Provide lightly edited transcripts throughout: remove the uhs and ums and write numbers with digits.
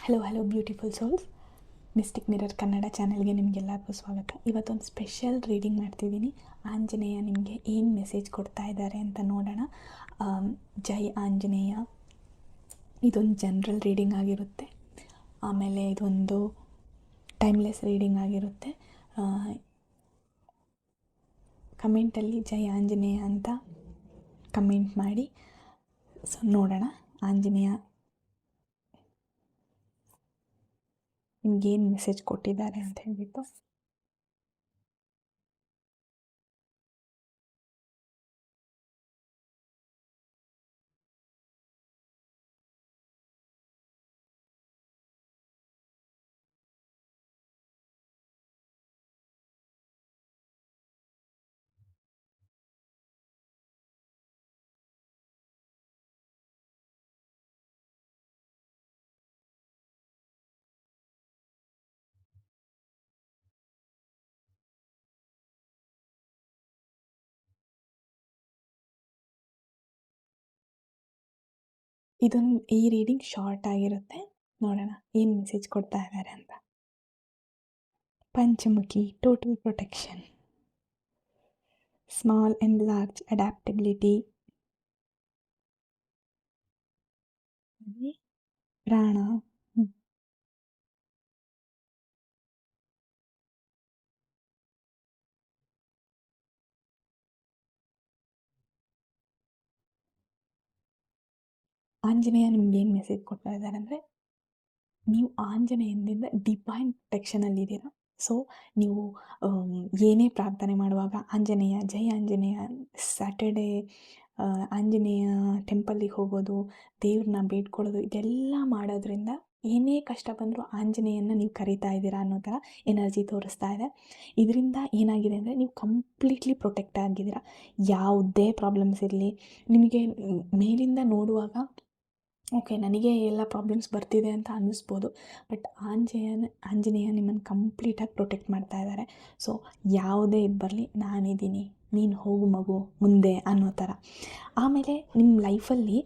Hello beautiful souls. Mistake mirror Kannada ಚಾನಲ್ಗೆ ನಿಮಗೆಲ್ಲರಿಗೂ ಸ್ವಾಗತ. ಇವತ್ತೊಂದು ಸ್ಪೆಷಲ್ ರೀಡಿಂಗ್ ಮಾಡ್ತಿದ್ದೀನಿ. ಆಂಜನೇಯ ನಿಮಗೆ ಏನು ಮೆಸೇಜ್ ಕೊಡ್ತಾ ಇದ್ದಾರೆ ಅಂತ ನೋಡೋಣ. ಜೈ ಆಂಜನೇಯ. ಇದೊಂದು ಜನರಲ್ ರೀಡಿಂಗ್ ಆಗಿರುತ್ತೆ, ಆಮೇಲೆ ಇದೊಂದು ಟೈಮ್ಲೆಸ್ ರೀಡಿಂಗ್ ಆಗಿರುತ್ತೆ. ಕಮೆಂಟಲ್ಲಿ ಜೈ ಆಂಜನೇಯ ಅಂತ ಕಮೆಂಟ್ ಮಾಡಿ. ಸೊ ನೋಡೋಣ ಆಂಜನೇಯ ನಿಮ್ಗೇನು ಮೆಸೇಜ್ ಕೊಟ್ಟಿದ್ದಾರೆ ಅಂತ ಹೇಳ್ಬಿಟ್ಟು. ಈ ರೀಡಿಂಗ್ ಶಾರ್ಟ್ ಆಗಿರುತ್ತೆ. ನೋಡೋಣ ಏನು ಮೆಸೇಜ್ ಕೊಡ್ತಾ ಇದ್ದಾರೆ ಅಂತ. Panchamukhi, total protection, small and large adaptability, ಪ್ರಾಣ, ಆಂಜನೇಯ ನಿಮ್ಗೆ ಏನು ಮೆಸೇಜ್ ಕೊಡ್ತಾ ಇದ್ದಾರೆ ಅಂದರೆ, ನೀವು ಆಂಜನೇಯನಿಂದ ಡಿವೈನ್ ಪ್ರೊಟೆಕ್ಷನಲ್ಲಿದ್ದೀರಾ. ಸೊ ನೀವು ಏನೇ ಪ್ರಾರ್ಥನೆ ಮಾಡುವಾಗ ಆಂಜನೇಯ, ಜೈ ಆಂಜನೇಯ, ಸ್ಯಾಟರ್ಡೇ ಆಂಜನೇಯ ಟೆಂಪಲ್ಲಿಗೆ ಹೋಗೋದು, ದೇವ್ರನ್ನ ಬೇಡ್ಕೊಳ್ಳೋದು, ಇದೆಲ್ಲ ಮಾಡೋದ್ರಿಂದ ಏನೇ ಕಷ್ಟ ಬಂದರೂ ಆಂಜನೇಯನ ನೀವು ಕರೀತಾ ಇದ್ದೀರಾ ಅನ್ನೋ ಥರ ಎನರ್ಜಿ ತೋರಿಸ್ತಾ ಇದೆ. ಇದರಿಂದ ಏನಾಗಿದೆ ಅಂದರೆ ನೀವು ಕಂಪ್ಲೀಟ್ಲಿ ಪ್ರೊಟೆಕ್ಟ್ ಆಗಿದ್ದೀರಾ. ಯಾವುದೇ ಪ್ರಾಬ್ಲಮ್ಸ್ ಇರಲಿ, ನಿಮಗೆ ಮೇಲಿಂದ ನೋಡುವಾಗ ಓಕೆ ನನಗೆ ಎಲ್ಲ ಪ್ರಾಬ್ಲಮ್ಸ್ ಬರ್ತಿದೆ ಅಂತ ಅನ್ನಿಸ್ಬೋದು, ಬಟ್ ಆಂಜನೇಯ ನಿಮ್ಮನ್ನು ಕಂಪ್ಲೀಟಾಗಿ ಪ್ರೊಟೆಕ್ಟ್ ಮಾಡ್ತಾ ಇದ್ದಾರೆ. ಸೊ ಯಾವುದೇ ಇದು ಬರಲಿ, ನಾನಿದ್ದೀನಿ, ನೀನು ಹೋಗು ಮಗು ಮುಂದೆ ಅನ್ನೋ ಥರ. ಆಮೇಲೆ ನಿಮ್ಮ ಲೈಫಲ್ಲಿ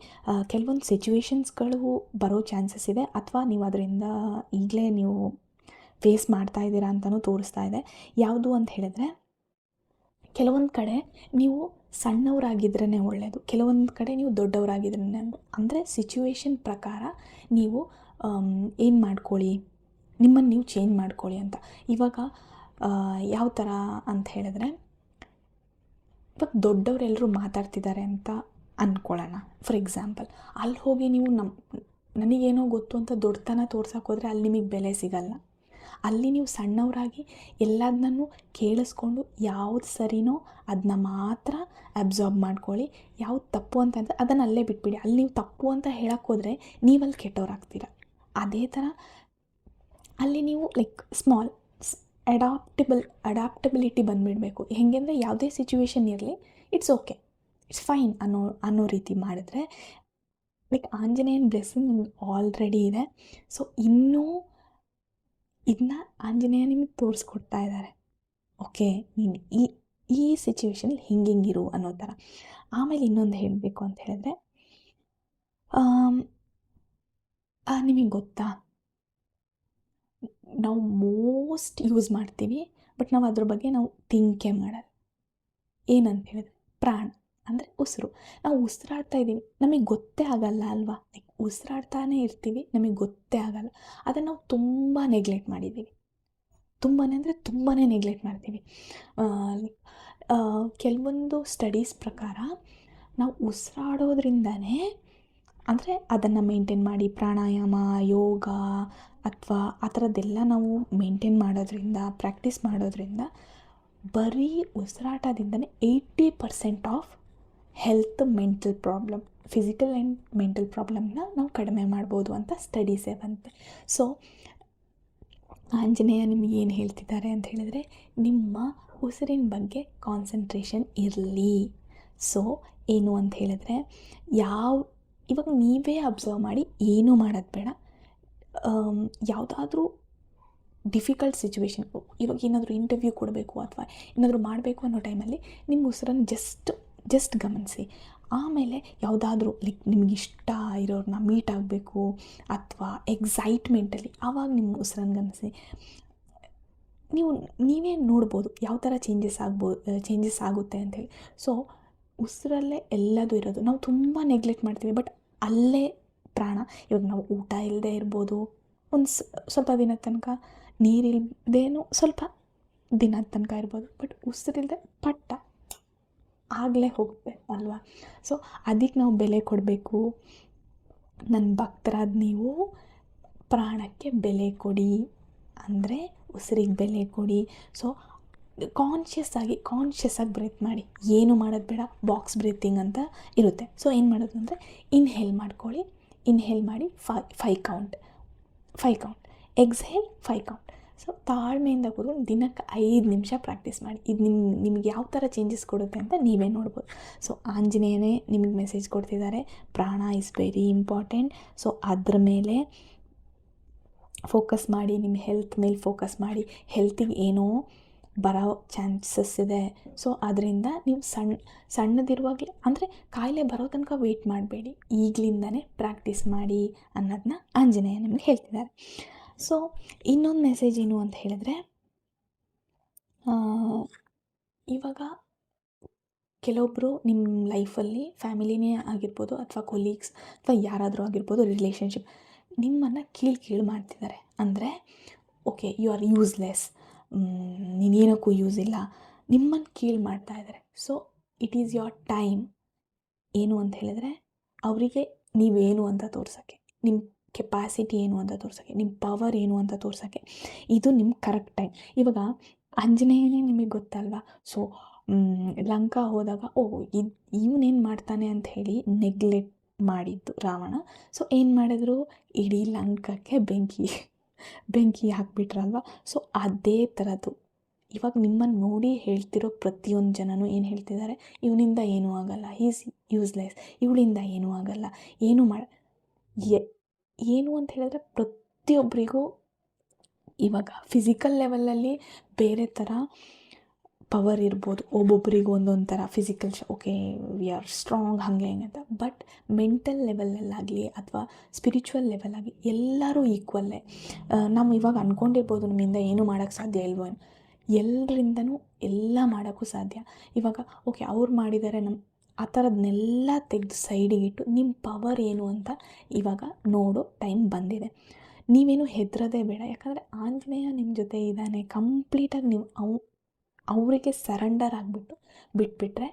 ಕೆಲವೊಂದು ಸಿಚುವೇಶನ್ಸ್ಗಳು ಬರೋ ಚಾನ್ಸಸ್ ಇದೆ, ಅಥವಾ ನೀವು ಅದರಿಂದ ಈಗಲೇ ನೀವು ಫೇಸ್ ಮಾಡ್ತಾ ಇದ್ದೀರಾ ಅಂತಲೂ ತೋರಿಸ್ತಾ ಇದೆ. ಯಾವುದು ಅಂತ ಹೇಳಿದ್ರೆ, ಕೆಲವೊಂದು ಕಡೆ ನೀವು ಸಣ್ಣವರಾಗಿದ್ರೇ ಒಳ್ಳೆಯದು, ಕೆಲವೊಂದು ಕಡೆ ನೀವು ದೊಡ್ಡವರಾಗಿದ್ರೇ ಅಂದರೆ ಸಿಚುವೇಶನ್ ಪ್ರಕಾರ ನೀವು ಏನು ಮಾಡ್ಕೊಳ್ಳಿ, ನಿಮ್ಮನ್ನು ನೀವು ಚೇಂಜ್ ಮಾಡ್ಕೊಳ್ಳಿ ಅಂತ. ಇವಾಗ ಯಾವ ಥರ ಅಂತ ಹೇಳಿದ್ರೆ, ಇವಾಗ ದೊಡ್ಡವರೆಲ್ಲರೂ ಮಾತಾಡ್ತಿದ್ದಾರೆ ಅಂತ ಅಂದ್ಕೊಳ್ಳೋಣ. ಫಾರ್ ಎಕ್ಸಾಂಪಲ್, ಅಲ್ಲಿ ಹೋಗಿ ನೀವು ನನಗೇನೋ ಗೊತ್ತು ಅಂತ ದೊಡ್ಡತನ ತೋರ್ಸೋಕೆ ಹೋದರೆ ಅಲ್ಲಿ ನಿಮಗೆ ಬೆಲೆ ಸಿಗಲ್ಲ. ಅಲ್ಲಿ ನೀವು ಸಣ್ಣವರಾಗಿ ಎಲ್ಲದನ್ನೂ ಕೇಳಿಸ್ಕೊಂಡು ಯಾವ್ದು ಸರಿನೋ ಅದನ್ನ ಮಾತ್ರ ಅಬ್ಸಾರ್ಬ್ ಮಾಡ್ಕೊಳ್ಳಿ. ಯಾವ್ದು ತಪ್ಪು ಅಂತಂದರೆ ಅದನ್ನು ಅಲ್ಲೇ ಬಿಟ್ಬಿಡಿ. ಅಲ್ಲಿ ನೀವು ತಪ್ಪು ಅಂತ ಹೇಳಕ್ಕೆ ಹೋದರೆ ನೀವಲ್ಲಿ ಕೆಟ್ಟವರಾಗ್ತೀರ. ಅದೇ ಥರ ಅಲ್ಲಿ ನೀವು ಲೈಕ್ ಸ್ಮಾಲ್ ಅಡಾಪ್ಟಬಿಲಿಟಿ ಬಂದುಬಿಡಬೇಕು. ಹೇಗೆ ಅಂದರೆ ಯಾವುದೇ ಸಿಚುವೇಶನ್ ಇರಲಿ, ಇಟ್ಸ್ ಓಕೆ, ಇಟ್ಸ್ ಫೈನ್ ಅನ್ನೋ ರೀತಿ ಮಾಡಿದ್ರೆ, ಲೈಕ್ ಆಂಜನೇಯನ ಬ್ಲೆಸ್ಸಿಂಗ್ ನಿಮ್ಗೆ ಆಲ್ರೆಡಿ ಇದೆ. ಸೊ ಇನ್ನೂ ಇದನ್ನ ಆಂಜನೇಯ ನಿಮಗೆ ತೋರಿಸ್ಕೊಡ್ತಾ ಇದ್ದಾರೆ. ಓಕೆ, ನೀನು ಈ ಸಿಚುವೇಶನಲ್ಲಿ ಹಿಂಗಿರು ಅನ್ನೋ ಥರ. ಆಮೇಲೆ ಇನ್ನೊಂದು ಹೇಳಬೇಕು ಅಂತ ಹೇಳಿದ್ರೆ, ನಿಮಗೆ ಗೊತ್ತಾ, ನಾವು ಮೋಸ್ಟ್ ಯೂಸ್ ಮಾಡ್ತೀವಿ, ಬಟ್ ನಾವು ಅದ್ರ ಬಗ್ಗೆ ನಾವು ಥಿಂಕೇ ಮಾಡಲ್ಲ. ಏನಂತ ಹೇಳಿದ್ರೆ, ಪ್ರಾಣ ಅಂದರೆ ಉಸಿರು. ನಾವು ಉಸಿರಾಡ್ತಾ ಇದ್ದೀವಿ, ನಮಗೆ ಗೊತ್ತೇ ಆಗಲ್ಲ ಅಲ್ವಾ. ಲೈಕ್ ಉಸಿರಾಡ್ತಾನೇ ಇರ್ತೀವಿ, ನಮಗೆ ಗೊತ್ತೇ ಆಗಲ್ಲ. ಅದನ್ನು ನಾವು ತುಂಬ ನೆಗ್ಲೆಕ್ಟ್ ಮಾಡಿದ್ದೀವಿ. ತುಂಬಾ ಅಂದರೆ ತುಂಬಾ ನೆಗ್ಲೆಕ್ಟ್ ಮಾಡ್ತೀವಿ. ಕೆಲವೊಂದು ಸ್ಟಡೀಸ್ ಪ್ರಕಾರ ನಾವು ಉಸಿರಾಡೋದ್ರಿಂದನೇ, ಅಂದರೆ ಅದನ್ನು ಮೇಂಟೈನ್ ಮಾಡಿ ಪ್ರಾಣಾಯಾಮ, ಯೋಗ ಅಥವಾ ಆ ಥರದ್ದೆಲ್ಲ ನಾವು ಮೇಂಟೈನ್ ಮಾಡೋದ್ರಿಂದ, ಪ್ರಾಕ್ಟೀಸ್ ಮಾಡೋದ್ರಿಂದ ಬರೀ ಉಸಿರಾಟದಿಂದನೇ 80% of health, mental problem, physical and mental ಪ್ರಾಬ್ಲಮ್ನ ನಾವು ಕಡಿಮೆ ಮಾಡ್ಬೋದು ಅಂತ ಸ್ಟಡೀಸೇ ಬಂತೆ. ಸೊ ಆಂಜನೇಯ ನಿಮಗೆ ಏನು ಹೇಳ್ತಿದ್ದಾರೆ ಅಂತ ಹೇಳಿದರೆ, ನಿಮ್ಮ ಉಸಿರಿನ ಬಗ್ಗೆ ಕಾನ್ಸಂಟ್ರೇಷನ್ ಇರಲಿ. ಸೊ ಏನು ಅಂತ ಹೇಳಿದ್ರೆ, ಇವಾಗ ನೀವೇ ಅಬ್ಸರ್ವ್ ಮಾಡಿ, ಏನೂ ಮಾಡೋದು ಬೇಡ. ಯಾವುದಾದ್ರೂ ಡಿಫಿಕಲ್ಟ್ ಸಿಚುವೇಶನ್, ಇವಾಗ ಏನಾದರೂ ಇಂಟರ್ವ್ಯೂ ಕೊಡಬೇಕು ಅಥವಾ ಏನಾದರೂ ಮಾಡಬೇಕು ಅನ್ನೋ ಟೈಮಲ್ಲಿ ನಿಮ್ಮ ಉಸಿರನ್ನು ಜಸ್ಟ್ ಜಸ್ಟ್ ಗಮನಿಸಿ. ಆಮೇಲೆ ಯಾವುದಾದ್ರೂ ಲೈಕ್ ನಿಮಗಿಷ್ಟ ಇರೋರನ್ನ ಮೀಟ್ ಆಗಬೇಕು ಅಥವಾ ಎಕ್ಸೈಟ್ಮೆಂಟಲ್ಲಿ ಆವಾಗ ನಿಮ್ಮ ಉಸಿರನ್ನು ಗಮನಿಸಿ. ನೀವೇ ನೋಡ್ಬೋದು ಯಾವ ಥರ ಚೇಂಜಸ್ ಆಗುತ್ತೆ ಅಂಥೇಳಿ. ಸೊ ಉಸಿರಲ್ಲೇ ಎಲ್ಲದೂ ಇರೋದು. ನಾವು ತುಂಬ ನೆಗ್ಲೆಕ್ಟ್ ಮಾಡ್ತೀವಿ, ಬಟ್ ಅಲ್ಲೇ ಪ್ರಾಣ. ಇವಾಗ ನಾವು ಊಟ ಇಲ್ಲದೆ ಇರ್ಬೋದು, ಒಂದು ಸ್ವಲ್ಪ ದಿನದ ತನಕ, ನೀರಿಲ್ಲದೇನೂ ಸ್ವಲ್ಪ ದಿನದ ತನಕ ಇರ್ಬೋದು, ಬಟ್ ಉಸಿರಿಲ್ಲದೆ ಪಟ್ಟ ಆಗಲೇ ಹೋಗುತ್ತೆ ಅಲ್ವಾ. ಸೊ ಅದಕ್ಕೆ ನಾವು ಬೆಲೆ ಕೊಡಬೇಕು. ನನ್ನ ಭಕ್ತರಾದ ನೀವು ಪ್ರಾಣಕ್ಕೆ ಬೆಲೆ ಕೊಡಿ, ಅಂದರೆ ಉಸಿರಿಗೆ ಬೆಲೆ ಕೊಡಿ. ಸೊ ಕಾನ್ಷಿಯಸ್ ಆಗಿ ಬ್ರೀತ್ ಮಾಡಿ. ಏನು ಮಾಡೋದು ಬೇಡ, ಬಾಕ್ಸ್ ಬ್ರೀತಿಂಗ್ ಅಂತ ಇರುತ್ತೆ. ಸೊ ಏನು ಮಾಡೋದು ಅಂದರೆ ಇನ್ಹೇಲ್ ಮಾಡ್ಕೊಳ್ಳಿ, ಇನ್ಹೇಲ್ ಮಾಡಿ 5 ಕೌಂಟ್, ಎಕ್ಸ್ಹೇಲ್ 5 ಕೌಂಟ್. ಸೊ ತಾಳ್ಮೆಯಿಂದ ಕೂತ್ಕೊಂಡು ದಿನಕ್ಕೆ 5 ನಿಮಿಷ ಪ್ರಾಕ್ಟೀಸ್ ಮಾಡಿ. ಇದು ನಿಮಗೆ ಯಾವ ಥರ ಚೇಂಜಸ್ ಕೊಡುತ್ತೆ ಅಂತ ನೀವೇ ನೋಡ್ಬೋದು. ಸೊ ಆಂಜನೇಯನೇ ನಿಮಗೆ ಮೆಸೇಜ್ ಕೊಡ್ತಿದ್ದಾರೆ, ಪ್ರಾಣ ಇಸ್ ವೆರಿ ಇಂಪಾರ್ಟೆಂಟ್. ಸೊ ಅದ್ರ ಮೇಲೆ ಫೋಕಸ್ ಮಾಡಿ, ನಿಮ್ಮ ಹೆಲ್ತ್ ಮೇಲೆ ಫೋಕಸ್ ಮಾಡಿ. ಹೆಲ್ತಿಗೆ ಏನೋ ಬರೋ ಚಾನ್ಸಸ್ ಇದೆ. ಸೊ ಅದರಿಂದ ನೀವು ಸಣ್ಣದಿರುವಾಗಲೇ, ಅಂದರೆ ಕಾಯಿಲೆ ಬರೋ ತನಕ ವೆಯ್ಟ್ ಮಾಡಬೇಡಿ, ಈಗಲಿಂದನೇ ಪ್ರಾಕ್ಟೀಸ್ ಮಾಡಿ ಅನ್ನೋದನ್ನ ಆಂಜನೇಯ ನಿಮಗೆ ಹೇಳ್ತಿದ್ದಾರೆ. ಸೊ ಇನ್ನೊಂದು ಮೆಸೇಜ್ ಏನು ಅಂತ ಹೇಳಿದ್ರೆ, ಇವಾಗ ಕೆಲವೊಬ್ಬರು ನಿಮ್ಮ ಲೈಫಲ್ಲಿ ಫ್ಯಾಮಿಲಿನೇ ಆಗಿರ್ಬೋದು ಅಥವಾ ಕೊಲೀಗ್ಸ್ ಅಥವಾ ಯಾರಾದರೂ ಆಗಿರ್ಬೋದು, ರಿಲೇಷನ್ಶಿಪ್ ನಿಮ್ಮನ್ನು ಕೀಳು ಮಾಡ್ತಿದ್ದಾರೆ. ಅಂದರೆ ಓಕೆ, ಯು ಆರ್ ಯೂಸ್ಲೆಸ್, ನೀನೇನಕ್ಕೂ ಯೂಸ್ ಇಲ್ಲ, ನಿಮ್ಮನ್ನು ಕೀಳು ಮಾಡ್ತಾ ಇದ್ದಾರೆ. So it is your time ಏನು ಅಂತ ಹೇಳಿದ್ರೆ, ಅವರಿಗೆ ನೀವೇನು ಅಂತ ತೋರ್ಸೋಕ್ಕೆ, ನಿಮ್ಮ ಕೆಪಾಸಿಟಿ ಏನು ಅಂತ ತೋರ್ಸೋಕ್ಕೆ, ನಿಮ್ಮ ಪವರ್ ಏನು ಅಂತ ತೋರ್ಸೋಕ್ಕೆ ಇದು ನಿಮ್ಮ ಕರೆಕ್ಟ್ ಟೈಮ್. ಇವಾಗ ಆಂಜನೇಯನೇ ನಿಮಗೆ ಗೊತ್ತಲ್ವಾ. ಸೊ ಲಂಕಾ ಹೋದಾಗ ಇವನೇನು ಮಾಡ್ತಾನೆ ಅಂತ ಹೇಳಿ ನೆಗ್ಲೆಕ್ಟ್ ಮಾಡಿದ್ದು ರಾವಣ. ಸೊ ಏನು ಮಾಡಿದ್ರು, ಇಡೀ ಲಂಕಕ್ಕೆ ಬೆಂಕಿ ಹಾಕಿಬಿಟ್ರಲ್ವ. ಸೊ ಅದೇ ಥರದ್ದು ಇವಾಗ ನಿಮ್ಮನ್ನು ನೋಡಿ ಹೇಳ್ತಿರೋ ಪ್ರತಿಯೊಂದು ಜನನೂ ಏನು ಹೇಳ್ತಿದ್ದಾರೆ, ಇವನಿಂದ ಏನೂ ಆಗಲ್ಲ, ಈಸ್ ಯೂಸ್ಲೆಸ್, ಇವಳಿಂದ ಏನೂ ಆಗಲ್ಲ, ಏನು ಅಂತ ಹೇಳಿದ್ರೆ ಪ್ರತಿಯೊಬ್ಬರಿಗೂ ಇವಾಗ ಫಿಸಿಕಲ್ ಲೆವೆಲಲ್ಲಿ ಬೇರೆ ಥರ ಪವರ್ ಇರ್ಬೋದು, ಒಬ್ಬೊಬ್ಬರಿಗೂ ಒಂದೊಂದು ಥರ physical okay we are strong ಹಾಗೆ ಅಂತ. ಬಟ್ ಮೆಂಟಲ್ ಲೆವೆಲಲ್ಲಾಗಲಿ ಅಥವಾ ಸ್ಪಿರಿಚುವಲ್ ಲೆವೆಲಾಗಲಿ ಎಲ್ಲರೂ ಈಕ್ವಲ್ಲೇ. ನಾವು ಇವಾಗ ಅಂದ್ಕೊಂಡಿರ್ಬೋದು ನಮ್ಮಿಂದ ಏನೂ ಮಾಡೋಕ್ಕೆ ಸಾಧ್ಯ ಇಲ್ವೋ, ಎಲ್ಲರಿಂದನೂ ಎಲ್ಲ ಮಾಡೋಕ್ಕೂ ಸಾಧ್ಯ. ಇವಾಗ ಓಕೆ ಅವ್ರು ಮಾಡಿದ್ದಾರೆ, ಆ ಥರದನ್ನೆಲ್ಲ ತೆಗೆದು ಸೈಡಿಗಿಟ್ಟು ನಿಮ್ಮ ಪವರ್ ಏನು ಅಂತ ಇವಾಗ ನೋಡೋ ಟೈಮ್ ಬಂದಿದೆ. ನೀವೇನು ಹೆದರೋದೇ ಬೇಡ, ಯಾಕಂದರೆ ಆಂಜನೇಯ ನಿಮ್ಮ ಜೊತೆ ಇದ್ದಾನೆ. ಕಂಪ್ಲೀಟಾಗಿ ನೀವು ಅವರಿಗೆ ಸರೆಂಡರ್ ಆಗಿಬಿಟ್ಟು ಬಿಟ್ಬಿಟ್ರೆ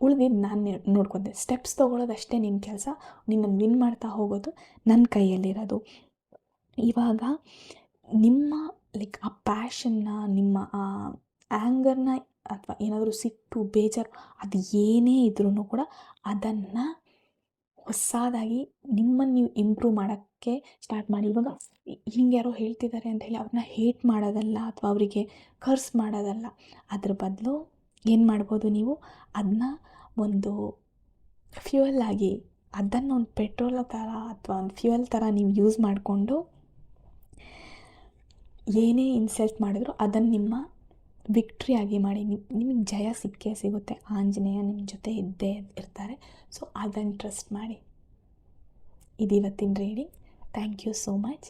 ಉಳಿದಿದ್ದು ನಾನು ನೋಡ್ಕೊತೀನಿ. ಸ್ಟೆಪ್ಸ್ ತೊಗೊಳ್ಳೋದಷ್ಟೇ ನಿನ್ನ ಕೆಲಸ, ನಿನ್ನನ್ನು ವಿನ್ ಮಾಡ್ತಾ ಹೋಗೋದು ನನ್ನ ಕೈಯಲ್ಲಿರೋದು. ಇವಾಗ ನಿಮ್ಮ ಲೈಕ್ ಆ ಪ್ಯಾಷನ್ನ, ನಿಮ್ಮ ಆ ಆ್ಯಂಗರ್ನ ಅಥವಾ ಏನಾದರೂ ಸಿಟ್ಟು, ಬೇಜಾರು, ಅದು ಏನೇ ಇದ್ರೂ ಕೂಡ ಅದನ್ನು ಹೊಸದಾಗಿ ನಿಮ್ಮನ್ನು ನೀವು ಇಂಪ್ರೂವ್ ಮಾಡೋಕ್ಕೆ ಸ್ಟಾರ್ಟ್ ಮಾಡಿ. ಇವಾಗ ಹಿಂಗೆ ಯಾರೋ ಹೇಳ್ತಿದ್ದಾರೆ ಅಂತ ಹೇಳಿ ಅವ್ರನ್ನ ಹೇಟ್ ಮಾಡೋದಲ್ಲ ಅಥವಾ ಅವರಿಗೆ ಕರ್ಸ್ ಮಾಡೋದಲ್ಲ. ಅದ್ರ ಬದಲು ಏನು ಮಾಡ್ಬೋದು, ನೀವು ಅದನ್ನ ಒಂದು ಫ್ಯೂಯಲ್ ಆಗಿ, ಅದನ್ನು ಒಂದು ಪೆಟ್ರೋಲ್ ಥರ ಅಥವಾ ಒಂದು ಫ್ಯೂಯಲ್ ಥರ ನೀವು ಯೂಸ್ ಮಾಡಿಕೊಂಡು ಏನೇ ಇನ್ಸಲ್ಟ್ ಮಾಡಿದ್ರು ಅದನ್ನು ನಿಮ್ಮ ವಿಕ್ಟ್ರಿಯಾಗಿ ಮಾಡಿ. ನಿಮಗೆ ಜಯ ಸಿಕ್ಕೇ ಸಿಗುತ್ತೆ. ಆಂಜನೇಯ ನಿಮ್ಮ ಜೊತೆ ಇದ್ದೇ ಇರ್ತಾರೆ. ಸೊ ಅದನ್ನು ಟ್ರಸ್ಟ್ ಮಾಡಿ. ಇದು ಇವತ್ತಿನ reading. Thank you so much.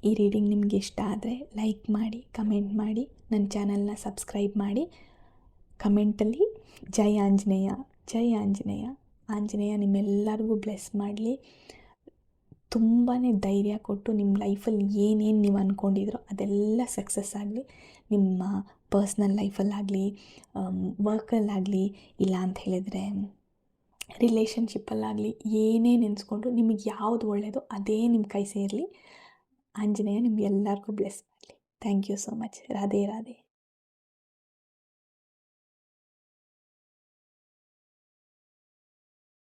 ಈ ರೀಡಿಂಗ್ ನಿಮಗೆ ಇಷ್ಟ ಆದರೆ ಲೈಕ್ ಮಾಡಿ, ಕಮೆಂಟ್ ಮಾಡಿ, ನನ್ನ ಚಾನಲ್ನ ಸಬ್ಸ್ಕ್ರೈಬ್ ಮಾಡಿ. ಕಮೆಂಟಲ್ಲಿ ಜೈ ಆಂಜನೇಯ, ಜೈ ಆಂಜನೇಯ. ಆಂಜನೇಯ ನಿಮ್ಮೆಲ್ಲರಿಗೂ ಬ್ಲೆಸ್ ಮಾಡಲಿ. ತುಂಬಾ ಧೈರ್ಯ ಕೊಟ್ಟು ನಿಮ್ಮ ಲೈಫಲ್ಲಿ ಏನೇನು ನೀವು ಅಂದ್ಕೊಂಡಿದ್ರೋ ಅದೆಲ್ಲ ಸಕ್ಸಸ್ ಆಗಲಿ. ನಿಮ್ಮ ಪರ್ಸ್ನಲ್ ಲೈಫಲ್ಲಾಗಲಿ, ವರ್ಕಲ್ಲಾಗಲಿ, ಇಲ್ಲ ಅಂತ ಹೇಳಿದರೆ ರಿಲೇಷನ್ಶಿಪ್ಪಲ್ಲಾಗಲಿ, ಏನೇ ನೆನೆಸ್ಕೊಂಡ್ರು ನಿಮಗೆ ಯಾವುದು ಒಳ್ಳೆಯದೋ ಅದೇ ನಿಮ್ಮ ಕೈ ಸೇರಲಿ. ಆಂಜನೇಯ ನಿಮಗೆಲ್ಲರಿಗೂ ಬ್ಲೆಸ್ ಮಾಡಲಿ. Thank you so much. Radhe Radhe.